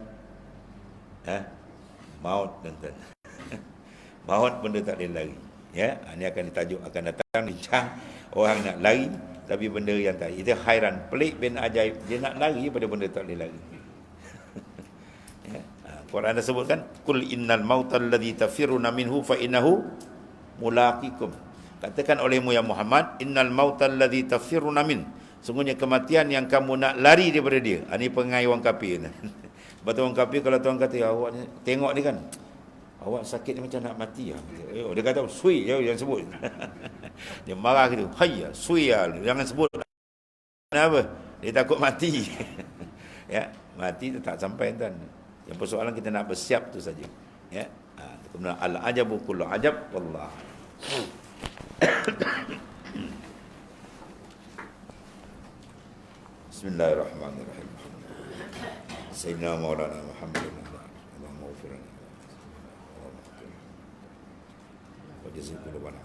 Maut, tuan-tuan. Maut benda tak boleh lari. Ya, ini akan ditajuk, akan datang bincang orang nak lari tapi benda yang tak. Itu hairan, pelik bin ajaib, dia nak lari pada benda tak boleh lari. Ya. Quran dah sebutkan, kul innal mautal ladzi tafiruna minhu fa innahu mulaqikum. Katakan olehmu ya Muhammad, innal mautal ladzi tafirruna min. Sungguhnya kematian yang kamu nak lari daripada dia. Ini pengai orang kafir. Betul orang kafir kalau tuan kata, awak ni, tengok ni kan, awak sakit ni macam nak mati. Dia kata, sui, jangan sebut. Dia marah gitu. Hayya, sui, jangan sebut. Kenapa? Dia takut mati. Ya, mati tu tak sampai tuan. Yang persoalan kita nak bersiap tu saja. Ya. Kemudian al-ajabu kullu ajab wallah. Bismillahirrahmanirrahim. Sayyidina Maulana Muhammadin Allahumma ighfir lana wa jazil qulubana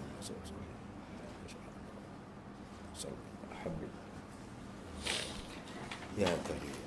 alhamdulillah ya karim.